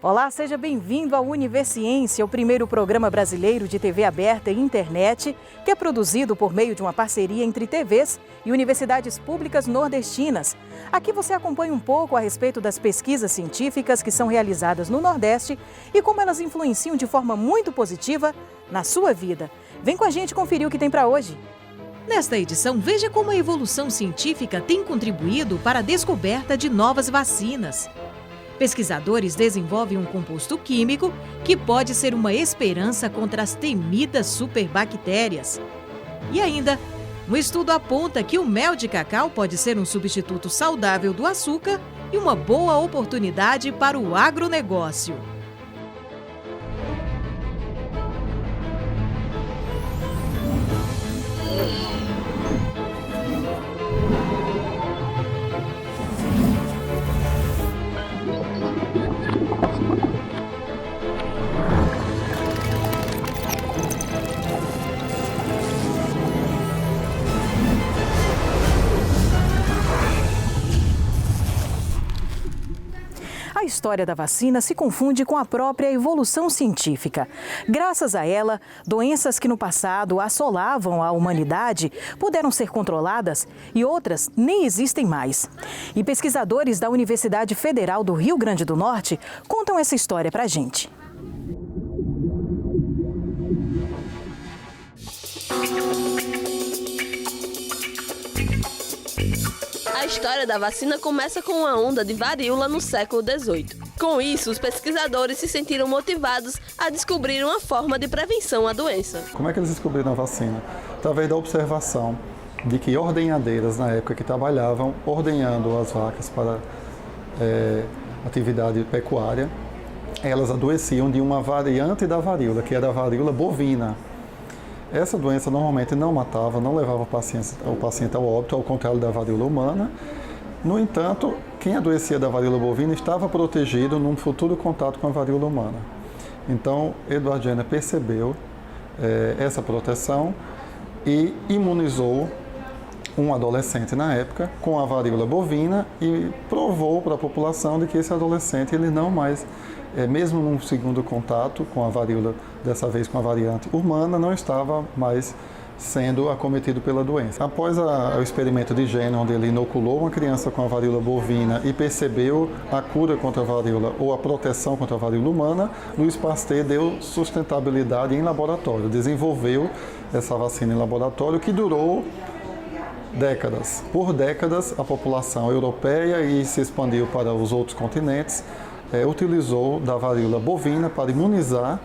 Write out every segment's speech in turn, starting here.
Olá, seja bem-vindo ao Universiência, o primeiro programa brasileiro de TV aberta e internet, que é produzido por meio de uma parceria entre TVs e universidades públicas nordestinas. Aqui você acompanha um pouco a respeito das pesquisas científicas que são realizadas no Nordeste e como elas influenciam de forma muito positiva na sua vida. Vem com a gente conferir o que tem para hoje. Nesta edição, veja como a evolução científica tem contribuído para a descoberta de novas vacinas. Pesquisadores desenvolvem um composto químico que pode ser uma esperança contra as temidas superbactérias. E ainda, um estudo aponta que o mel de cacau pode ser um substituto saudável do açúcar e uma boa oportunidade para o agronegócio. A história da vacina se confunde com a própria evolução científica. Graças a ela, doenças que no passado assolavam a humanidade puderam ser controladas e outras nem existem mais. E pesquisadores da Universidade Federal do Rio Grande do Norte contam essa história pra gente. A história da vacina começa com uma onda de varíola no século XVIII. Com isso, os pesquisadores se sentiram motivados a descobrir uma forma de prevenção à doença. Como é que eles descobriram a vacina? Através da observação de que ordenhadeiras, na época, que trabalhavam ordenhando as vacas para atividade pecuária, elas adoeciam de uma variante da varíola, que era a varíola bovina. Essa doença normalmente não matava, não levava o paciente ao óbito, ao contrário da varíola humana. No entanto, quem adoecia da varíola bovina estava protegido num futuro contato com a varíola humana. Então, Edward Jenner percebeu essa proteção e imunizou um adolescente na época com a varíola bovina e provou para a população de que esse adolescente ele não mais mesmo num segundo contato com a varíola, dessa vez com a variante humana, não estava mais sendo acometido pela doença. Após o experimento de Jenner, onde ele inoculou uma criança com a varíola bovina e percebeu a cura contra a varíola ou a proteção contra a varíola humana, Louis Pasteur deu sustentabilidade em laboratório, desenvolveu essa vacina em laboratório que durou décadas. Por décadas, a população europeia e se expandiu para os outros continentes, utilizou da varíola bovina para imunizar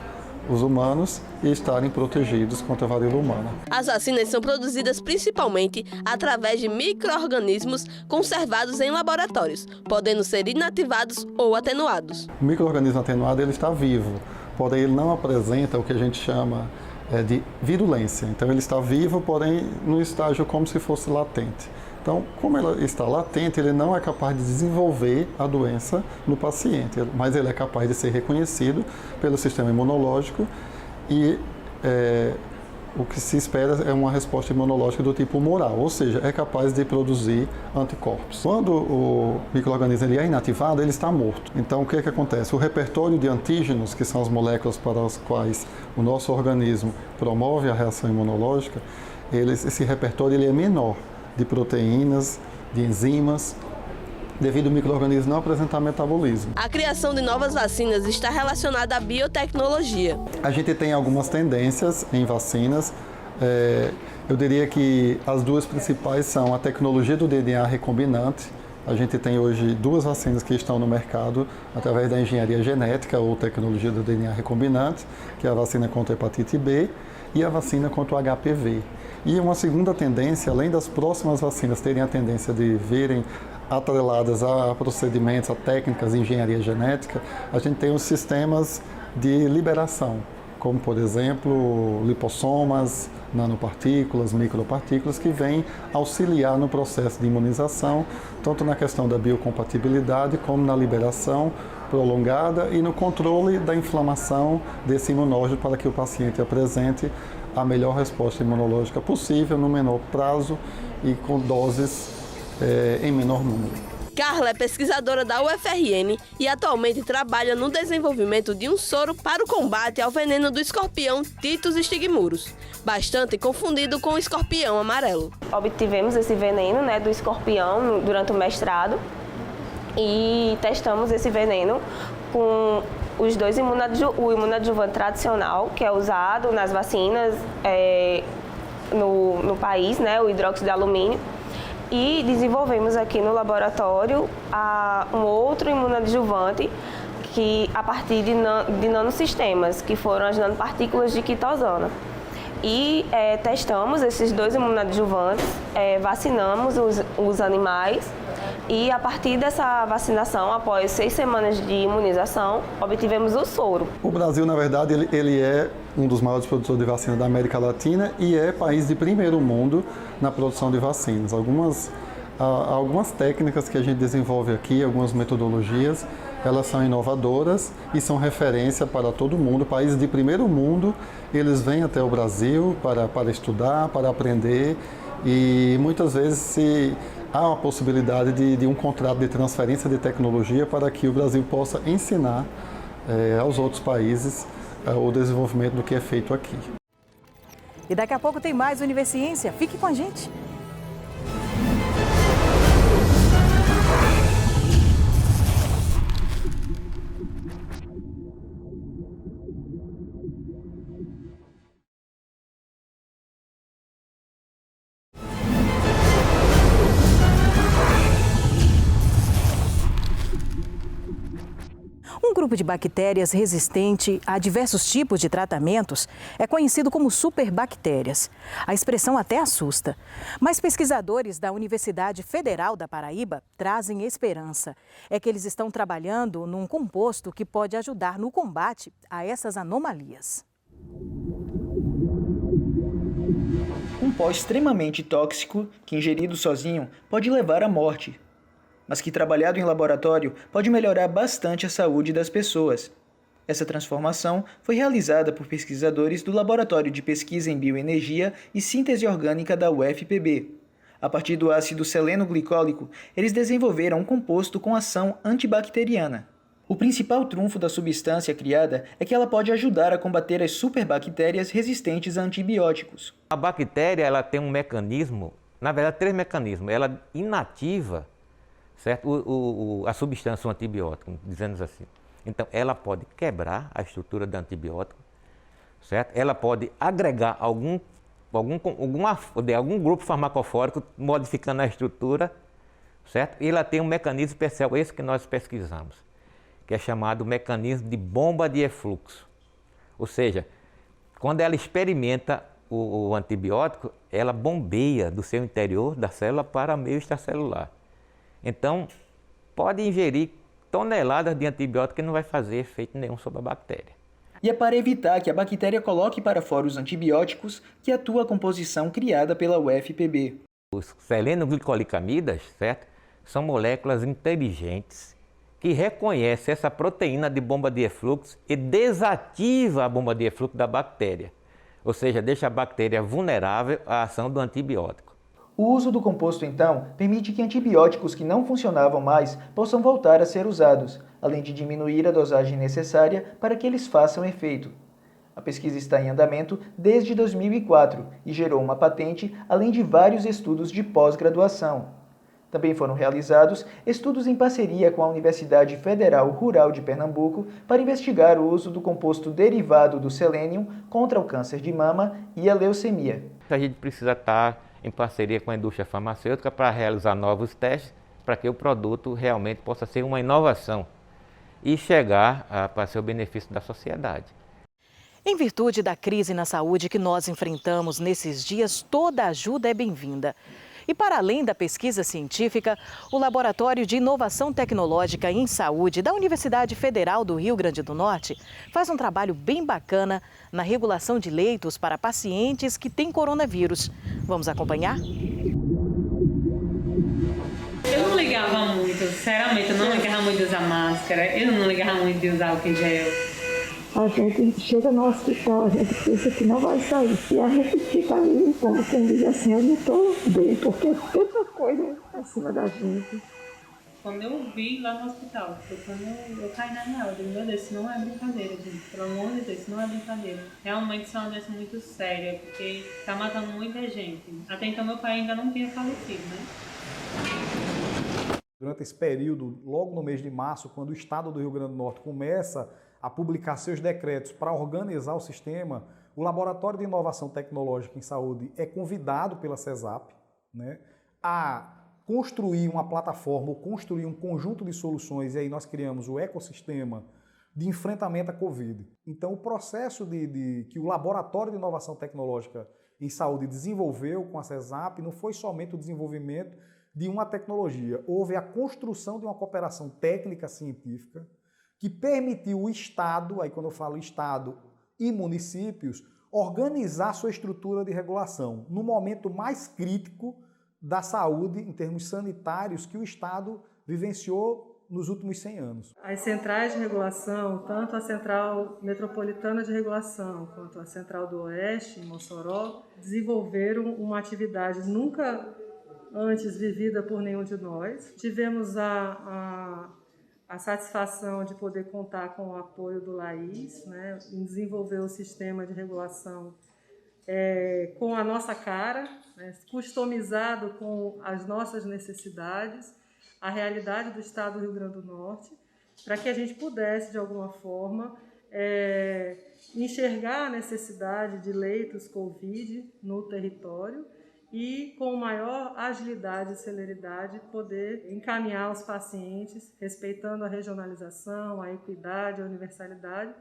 os humanos e estarem protegidos contra a varíola humana. As vacinas são produzidas principalmente através de micro-organismos conservados em laboratórios, podendo ser inativados ou atenuados. O micro-organismo atenuado ele está vivo, porém ele não apresenta o que a gente chama de virulência. Então ele está vivo, porém no estágio como se fosse latente. Então, como ela está latente, ele não é capaz de desenvolver a doença no paciente, mas ele é capaz de ser reconhecido pelo sistema imunológico e o que se espera é uma resposta imunológica do tipo humoral, ou seja, é capaz de produzir anticorpos. Quando o micro-organismo ele é inativado, ele está morto. Então, o que acontece? O repertório de antígenos, que são as moléculas para as quais o nosso organismo promove a reação imunológica, esse repertório ele é menor, de proteínas, de enzimas, devido ao micro-organismo não apresentar metabolismo. A criação de novas vacinas está relacionada à biotecnologia. A gente tem algumas tendências em vacinas. Eu diria que as duas principais são a tecnologia do DNA recombinante. A gente tem hoje duas vacinas que estão no mercado através da engenharia genética ou tecnologia do DNA recombinante, que é a vacina contra a hepatite B e a vacina contra o HPV. E uma segunda tendência, além das próximas vacinas terem a tendência de virem atreladas a procedimentos, a técnicas de engenharia genética, a gente tem os sistemas de liberação, como, por exemplo, lipossomas, nanopartículas, micropartículas, que vêm auxiliar no processo de imunização, tanto na questão da biocompatibilidade, como na liberação prolongada e no controle da inflamação desse imunógeno para que o paciente apresente a melhor resposta imunológica possível no menor prazo e com doses em menor número. Carla é pesquisadora da UFRN e atualmente trabalha no desenvolvimento de um soro para o combate ao veneno do escorpião Titus stigmurus, bastante confundido com o escorpião amarelo. Obtivemos esse veneno, do escorpião durante o mestrado e testamos esse veneno com os dois o imunadjuvante tradicional, que é usado nas vacinas no país, o hidróxido de alumínio. E desenvolvemos aqui no laboratório um outro imunadjuvante que, a partir de nanosistemas, que foram as nanopartículas de quitosana. E testamos esses dois imunadjuvantes, vacinamos os animais e, a partir dessa vacinação, após 6 semanas de imunização, obtivemos o soro. O Brasil, na verdade, ele é um dos maiores produtores de vacina da América Latina e é país de primeiro mundo na produção de vacinas. Algumas técnicas que a gente desenvolve aqui, algumas metodologias, elas são inovadoras e são referência para todo mundo. Países de primeiro mundo, eles vêm até o Brasil para estudar, para aprender e muitas vezes há a possibilidade de um contrato de transferência de tecnologia para que o Brasil possa ensinar aos outros países o desenvolvimento do que é feito aqui. E daqui a pouco tem mais Universiência. Fique com a gente. Um grupo de bactérias resistente a diversos tipos de tratamentos é conhecido como superbactérias. A expressão até assusta, mas pesquisadores da Universidade Federal da Paraíba trazem esperança. É que eles estão trabalhando num composto que pode ajudar no combate a essas anomalias. Um pó extremamente tóxico que, ingerido sozinho, pode levar à morte, mas que, trabalhado em laboratório, pode melhorar bastante a saúde das pessoas. Essa transformação foi realizada por pesquisadores do Laboratório de Pesquisa em Bioenergia e Síntese Orgânica da UFPB. A partir do ácido seleno-glicólico, eles desenvolveram um composto com ação antibacteriana. O principal trunfo da substância criada é que ela pode ajudar a combater as superbactérias resistentes a antibióticos. A bactéria ela tem um mecanismo, na verdade 3 mecanismos. Ela inativa, certo? A substância, o antibiótico, dizendo assim. Então, ela pode quebrar a estrutura do antibiótico, certo? Ela pode agregar algum grupo farmacofórico, modificando a estrutura, certo? E ela tem um mecanismo especial, esse que nós pesquisamos, que é chamado mecanismo de bomba de efluxo. Ou seja, quando ela experimenta o antibiótico, ela bombeia do seu interior da célula para o meio extracelular. Então, pode ingerir toneladas de antibiótico que não vai fazer efeito nenhum sobre a bactéria. E é para evitar que a bactéria coloque para fora os antibióticos que atua a composição criada pela UFPB. Os selenoglicolicamidas, certo? São moléculas inteligentes que reconhecem essa proteína de bomba de efluxo e desativa a bomba de efluxo da bactéria. Ou seja, deixa a bactéria vulnerável à ação do antibiótico. O uso do composto, então, permite que antibióticos que não funcionavam mais possam voltar a ser usados, além de diminuir a dosagem necessária para que eles façam efeito. A pesquisa está em andamento desde 2004 e gerou uma patente, além de vários estudos de pós-graduação. Também foram realizados estudos em parceria com a Universidade Federal Rural de Pernambuco para investigar o uso do composto derivado do selênio contra o câncer de mama e a leucemia. A gente precisa estar em parceria com a indústria farmacêutica para realizar novos testes, para que o produto realmente possa ser uma inovação e chegar para ser o benefício da sociedade. Em virtude da crise na saúde que nós enfrentamos nesses dias, toda ajuda é bem-vinda. E para além da pesquisa científica, o Laboratório de Inovação Tecnológica em Saúde da Universidade Federal do Rio Grande do Norte faz um trabalho bem bacana na regulação de leitos para pacientes que têm coronavírus. Vamos acompanhar? Eu não ligava muito, sinceramente, eu não ligava muito de usar máscara, eu não ligava muito de usar álcool em gel. A gente chega no hospital, a gente pensa que não vai sair. E a gente fica ali, como quem diz assim, eu não estou bem, porque é tanta coisa acima da gente. quando eu vi lá no hospital. Foi quando eu caí na real. Eu digo, meu Deus, isso não é brincadeira, gente. Pelo amor de Deus, isso não é brincadeira. Realmente isso é uma doença muito séria, porque tá matando muita gente. Até então meu pai ainda não tinha falecido, né? Durante esse período, logo no mês de março, quando o Estado do Rio Grande do Norte começa a publicar seus decretos para organizar o sistema, o Laboratório de Inovação Tecnológica em Saúde é convidado pela CESAP, né, a construir uma plataforma ou construir um conjunto de soluções, e aí nós criamos o ecossistema de enfrentamento à Covid. Então, o processo que o Laboratório de Inovação Tecnológica em Saúde desenvolveu com a CESAP não foi somente o desenvolvimento de uma tecnologia, houve a construção de uma cooperação técnica científica que permitiu o Estado, aí quando eu falo Estado e municípios, organizar sua estrutura de regulação no momento mais crítico da saúde em termos sanitários que o Estado vivenciou nos últimos 100 anos. As centrais de regulação, tanto a Central Metropolitana de Regulação quanto a Central do Oeste, em Mossoró, desenvolveram uma atividade nunca antes vivida por nenhum de nós. Tivemos a satisfação de poder contar com o apoio do LAIS, né, em desenvolver o sistema de regulação com a nossa cara, né, customizado com as nossas necessidades, a realidade do Estado do Rio Grande do Norte, para que a gente pudesse, de alguma forma, enxergar a necessidade de leitos COVID no território e, com maior agilidade e celeridade, poder encaminhar os pacientes, respeitando a regionalização, a equidade, a universalidade,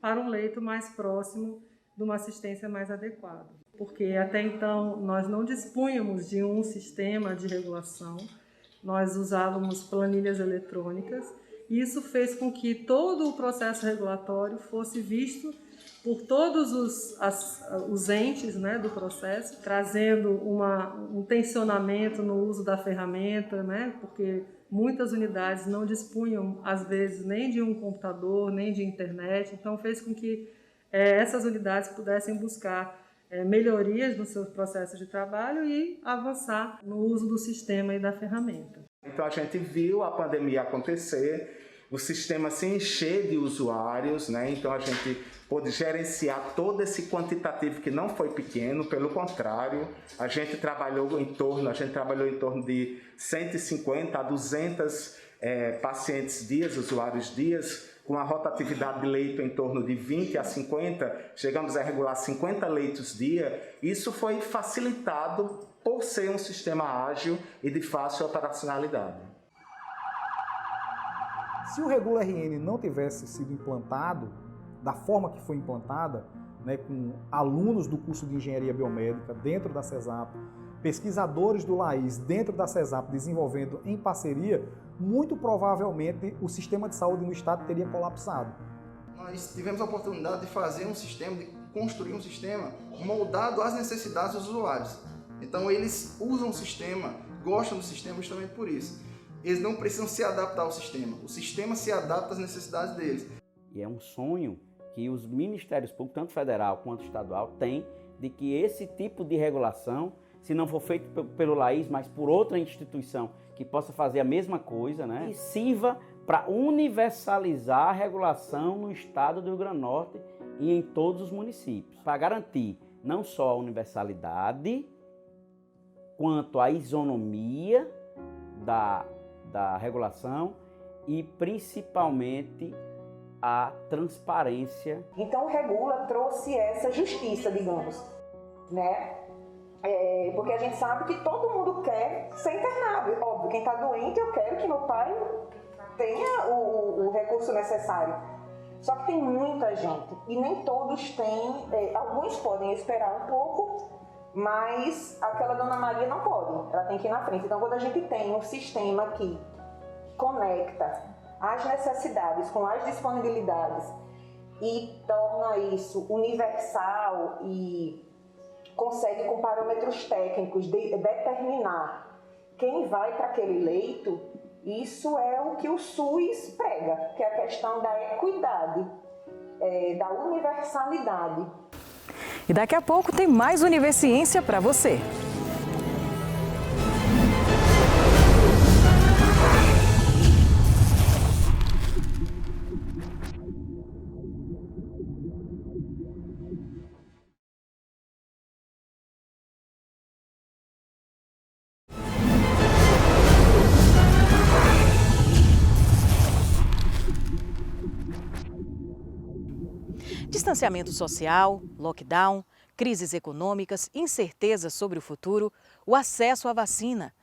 para um leito mais próximo de uma assistência mais adequada. Porque até então nós não dispunhamos de um sistema de regulação, nós usávamos planilhas eletrônicas, e isso fez com que todo o processo regulatório fosse visto por todos os entes, né, do processo, trazendo um tensionamento no uso da ferramenta, né, porque muitas unidades não dispunham, às vezes, nem de um computador, nem de internet, então fez com que essas unidades pudessem buscar melhorias no seu processo de trabalho e avançar no uso do sistema e da ferramenta. Então a gente viu a pandemia acontecer, o sistema se encher de usuários, né? Então a gente pôde gerenciar todo esse quantitativo que não foi pequeno, pelo contrário, a gente trabalhou em torno de 150 a 200 pacientes dias, usuários dias, com a rotatividade de leito em torno de 20 a 50, chegamos a regular 50 leitos dia. Isso foi facilitado por ser um sistema ágil e de fácil operacionalidade. Se o Regula RN não tivesse sido implantado da forma que foi implantada, né, com alunos do curso de Engenharia Biomédica dentro da CESAP, pesquisadores do LAIS dentro da CESAP desenvolvendo em parceria, muito provavelmente o sistema de saúde no estado teria colapsado. Nós tivemos a oportunidade de fazer um sistema, de construir um sistema moldado às necessidades dos usuários. Então eles usam o sistema, gostam do sistema justamente por isso. Eles não precisam se adaptar ao sistema, o sistema se adapta às necessidades deles. E é um sonho que os ministérios públicos, tanto federal quanto estadual, têm de que esse tipo de regulação, se não for feito pelo LAIS, mas por outra instituição que possa fazer a mesma coisa, né, e sirva para universalizar a regulação no estado do Rio Grande do Norte e em todos os municípios, para garantir não só a universalidade, quanto a isonomia da regulação e principalmente a transparência. Então o Regula trouxe essa justiça, digamos, né? Porque a gente sabe que todo mundo quer ser internado. Óbvio, quem está doente, eu quero que meu pai tenha o recurso necessário. Só que tem muita gente e nem todos têm, alguns podem esperar um pouco, mas aquela Dona Maria não pode, ela tem que ir na frente. Então quando a gente tem um sistema que conecta as necessidades com as disponibilidades e torna isso universal e consegue com parâmetros técnicos determinar quem vai para aquele leito, isso é o que o SUS prega, que é a questão da equidade, da universalidade. E daqui a pouco tem mais Univerciência para você. Distanciamento social, lockdown, crises econômicas, incertezas sobre o futuro, o acesso à vacina.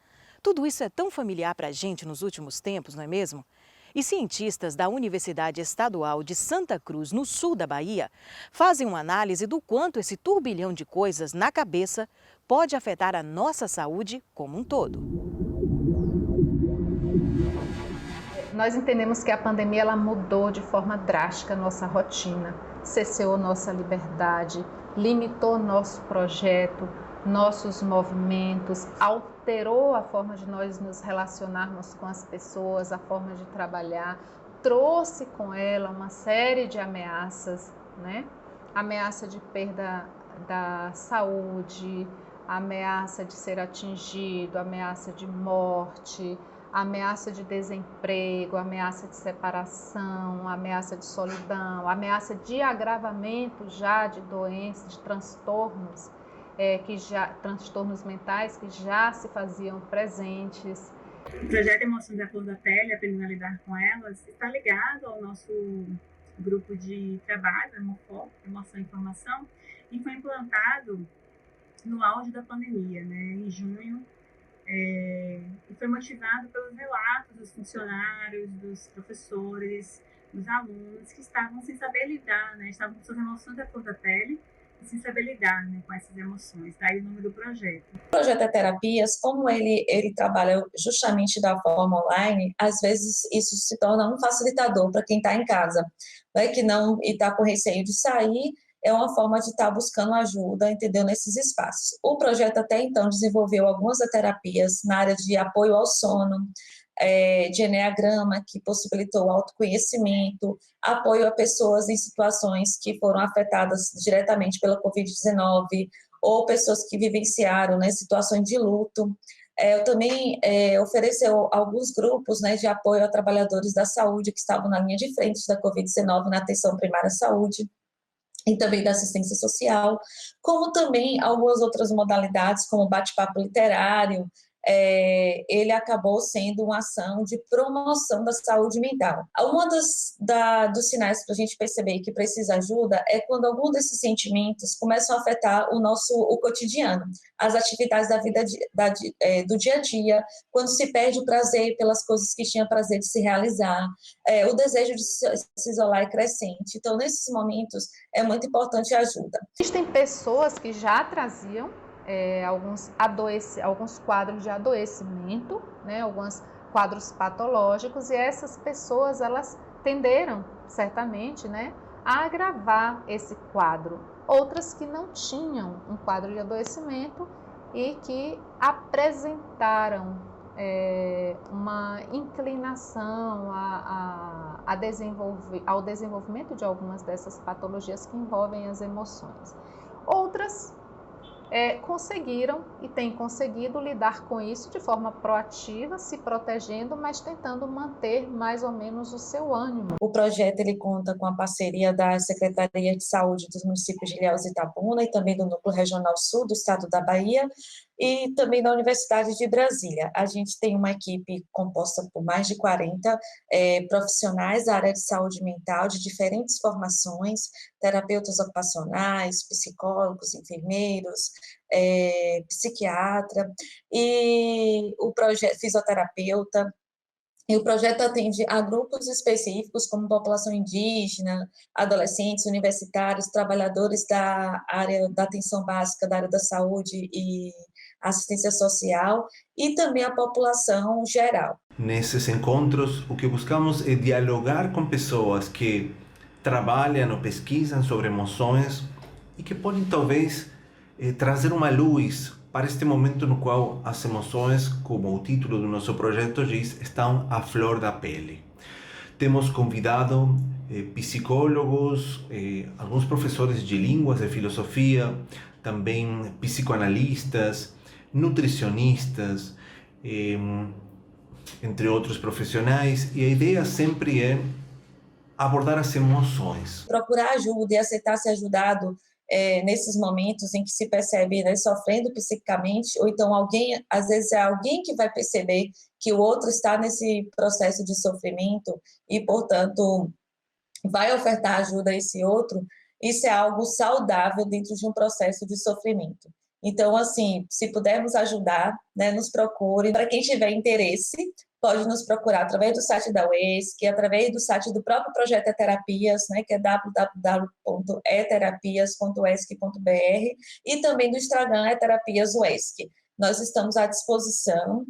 Tudo isso é tão familiar para a gente nos últimos tempos, não é mesmo? E cientistas da Universidade Estadual de Santa Cruz, no sul da Bahia, fazem uma análise do quanto esse turbilhão de coisas na cabeça pode afetar a nossa saúde como um todo. Nós entendemos que a pandemia ela mudou de forma drástica a nossa rotina, cerceou nossa liberdade, limitou nosso projeto, nossos movimentos, alterou a forma de nós nos relacionarmos com as pessoas, a forma de trabalhar, trouxe com ela uma série de ameaças, né? Ameaça de perda da saúde, ameaça de ser atingido, ameaça de morte, ameaça de desemprego, ameaça de separação, ameaça de solidão, ameaça de agravamento já de doenças, de transtornos, transtornos mentais que já se faziam presentes. O projeto Emoções à Flor da Pele, aprendendo a lidar com elas, está ligado ao nosso grupo de trabalho, Hemofoco, Emoção e Informação, e foi implantado no auge da pandemia, né, em junho, e foi motivado pelos relatos dos funcionários, dos professores, dos alunos que estavam sem saber lidar, né, estavam com suas emoções à flor da pele, e sem saber lidar, né, com essas emoções. Daí o nome do projeto. O projeto é Terapias, como ele trabalha justamente da forma online, às vezes isso se torna um facilitador para quem está em casa, né, que não está com receio de sair, é uma forma de estar buscando ajuda, entendeu, nesses espaços. O projeto até então desenvolveu algumas terapias na área de apoio ao sono, de eneagrama, que possibilitou o autoconhecimento, apoio a pessoas em situações que foram afetadas diretamente pela Covid-19, ou pessoas que vivenciaram, né, situações de luto. Eu também ofereceu alguns grupos, né, de apoio a trabalhadores da saúde que estavam na linha de frente da Covid-19 na atenção primária à saúde, e também da assistência social, como também algumas outras modalidades, como bate-papo literário. Ele acabou sendo uma ação de promoção da saúde mental. Um dos sinais para a gente perceber que precisa ajuda é quando algum desses sentimentos começam a afetar o cotidiano, as atividades da vida do dia a dia, quando se perde o prazer pelas coisas que tinha prazer de se realizar, o desejo de se isolar é crescente. Então, nesses momentos, é muito importante a ajuda. Existem pessoas que já traziam alguns quadros de adoecimento, né, alguns quadros patológicos, e essas pessoas elas tenderam certamente, né, a agravar esse quadro. Outras que não tinham um quadro de adoecimento e que apresentaram uma inclinação ao desenvolvimento de algumas dessas patologias que envolvem as emoções. Outras conseguiram e têm conseguido lidar com isso de forma proativa, se protegendo, mas tentando manter mais ou menos o seu ânimo. O projeto ele conta com a parceria da Secretaria de Saúde dos municípios de Ilhéus e Itabuna e também do Núcleo Regional Sul do Estado da Bahia e também da Universidade de Brasília. A gente tem uma equipe composta por mais de 40 profissionais da área de saúde mental de diferentes formações, terapeutas ocupacionais, psicólogos, enfermeiros, psiquiatra e o projeto fisioterapeuta. E o projeto atende a grupos específicos como população indígena, adolescentes, universitários, trabalhadores da área da atenção básica, da área da saúde e assistência social e também a população geral. Nesses encontros, o que buscamos é dialogar com pessoas que trabalham ou pesquisam sobre emoções e que podem talvez trazer uma luz para este momento no qual as emoções, como o título do nosso projeto diz, estão à flor da pele. Temos convidado psicólogos, alguns professores de línguas e filosofia, também psicoanalistas, nutricionistas, entre outros profissionais, e a ideia sempre é abordar as emoções. Procurar ajuda e aceitar ser ajudado nesses momentos em que se percebe, né, sofrendo psiquicamente, ou então às vezes é alguém que vai perceber que o outro está nesse processo de sofrimento e, portanto, vai ofertar ajuda a esse outro, isso é algo saudável dentro de um processo de sofrimento. Então, assim, se pudermos ajudar, né, nos procure. Para quem tiver interesse, pode nos procurar através do site da UESC, através do site do próprio projeto E-Terapias, né, que é www.eterapias.uesc.br, e também do Instagram E-Terapias UESC. Nós estamos à disposição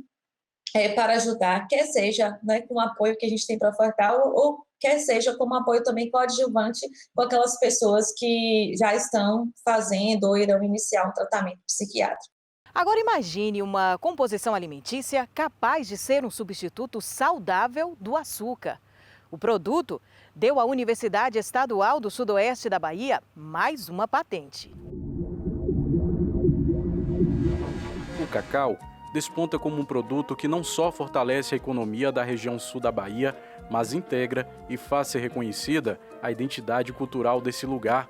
para ajudar, quer seja, né, com o apoio que a gente tem para ofertar, ou quer seja como apoio também coadjuvante com aquelas pessoas que já estão fazendo ou irão iniciar um tratamento psiquiátrico. Agora imagine uma composição alimentícia capaz de ser um substituto saudável do açúcar. O produto deu à Universidade Estadual do Sudoeste da Bahia mais uma patente. O cacau desponta como um produto que não só fortalece a economia da região sul da Bahia, mas integra e faz ser reconhecida a identidade cultural desse lugar.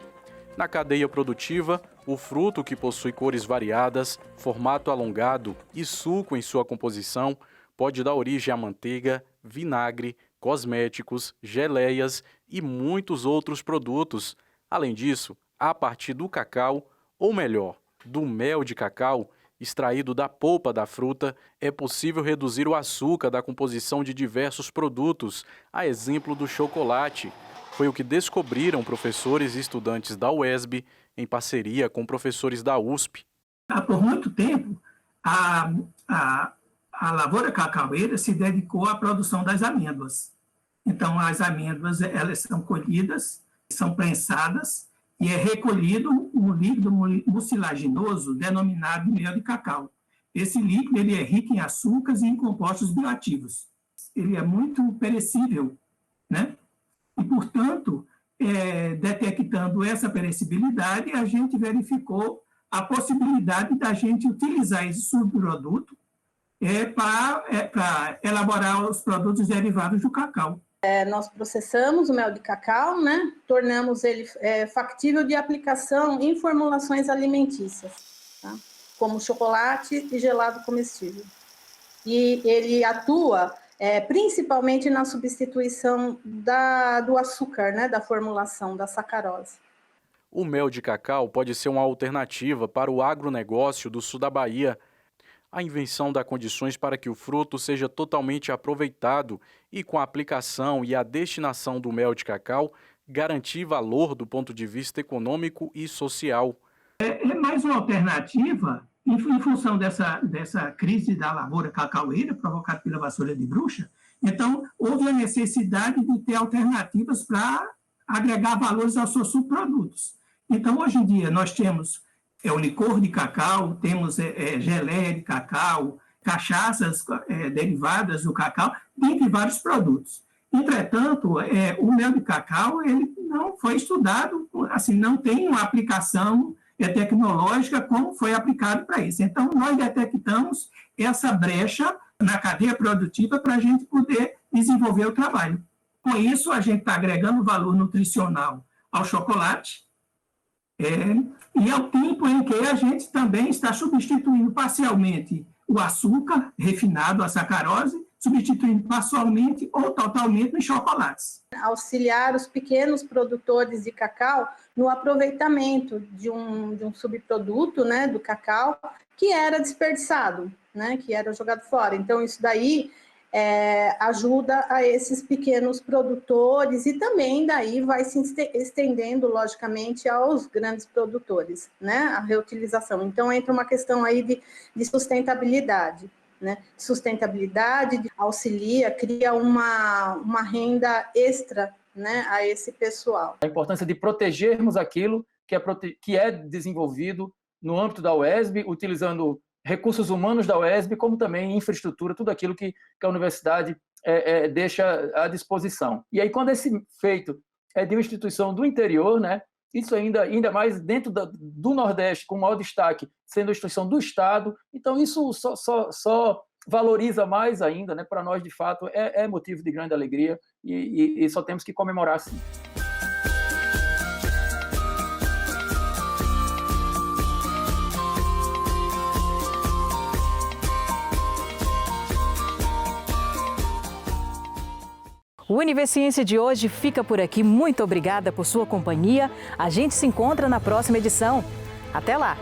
Na cadeia produtiva, o fruto, que possui cores variadas, formato alongado e suco em sua composição, pode dar origem a manteiga, vinagre, cosméticos, geleias e muitos outros produtos. Além disso, a partir do cacau, ou melhor, do mel de cacau, extraído da polpa da fruta, é possível reduzir o açúcar da composição de diversos produtos, a exemplo do chocolate. Foi o que descobriram professores e estudantes da UESB em parceria com professores da USP. Por muito tempo, a lavoura cacaueira se dedicou à produção das amêndoas. Então, as amêndoas elas são colhidas, são prensadas, e é recolhido um líquido mucilaginoso denominado mel de cacau. Esse líquido ele é rico em açúcares e em compostos bioativos. Ele é muito perecível, né? E, portanto, detectando essa perecibilidade, a gente verificou a possibilidade da gente utilizar esse subproduto para elaborar os produtos derivados do cacau. Nós processamos o mel de cacau, né? Tornamos ele factível de aplicação em formulações alimentícias, tá? Como chocolate e gelado comestível. E ele atua principalmente na substituição do açúcar, né? Da formulação, da sacarose. O mel de cacau pode ser uma alternativa para o agronegócio do sul da Bahia. A invenção dá condições para que o fruto seja totalmente aproveitado e, com a aplicação e a destinação do mel de cacau, garantir valor do ponto de vista econômico e social. É mais uma alternativa, em função dessa crise da lavoura cacaueira provocada pela vassoura de bruxa. Então, houve a necessidade de ter alternativas para agregar valores aos seus subprodutos. Então, hoje em dia, nós temos o licor de cacau, temos geleia de cacau, cachaças derivadas do cacau, dentre vários produtos. Entretanto, o mel de cacau ele não foi estudado, assim, não tem uma aplicação tecnológica como foi aplicado para isso. Então, nós detectamos essa brecha na cadeia produtiva para a gente poder desenvolver o trabalho. Com isso, a gente está agregando valor nutricional ao chocolate, e ao tempo em que a gente também está substituindo parcialmente o açúcar refinado, a sacarose, substituindo parcialmente ou totalmente os chocolates. Auxiliar os pequenos produtores de cacau no aproveitamento de um subproduto, né, do cacau que era desperdiçado, né, que era jogado fora. Então, isso daí ajuda a esses pequenos produtores e também daí vai se estendendo, logicamente, aos grandes produtores, né, a reutilização. Então, entra uma questão aí de sustentabilidade, né, sustentabilidade, auxilia, cria uma renda extra, né, a esse pessoal. A importância de protegermos aquilo que é desenvolvido no âmbito da UESB, utilizando recursos humanos da UESB, como também infraestrutura, tudo aquilo que a universidade deixa à disposição. E aí, quando esse feito é de uma instituição do interior, né, isso ainda mais dentro do Nordeste, com maior destaque, sendo a instituição do Estado, então isso só valoriza mais ainda, né, para nós, de fato, é motivo de grande alegria e só temos que comemorar, sim. O Univerciência de hoje fica por aqui. Muito obrigada por sua companhia. A gente se encontra na próxima edição. Até lá!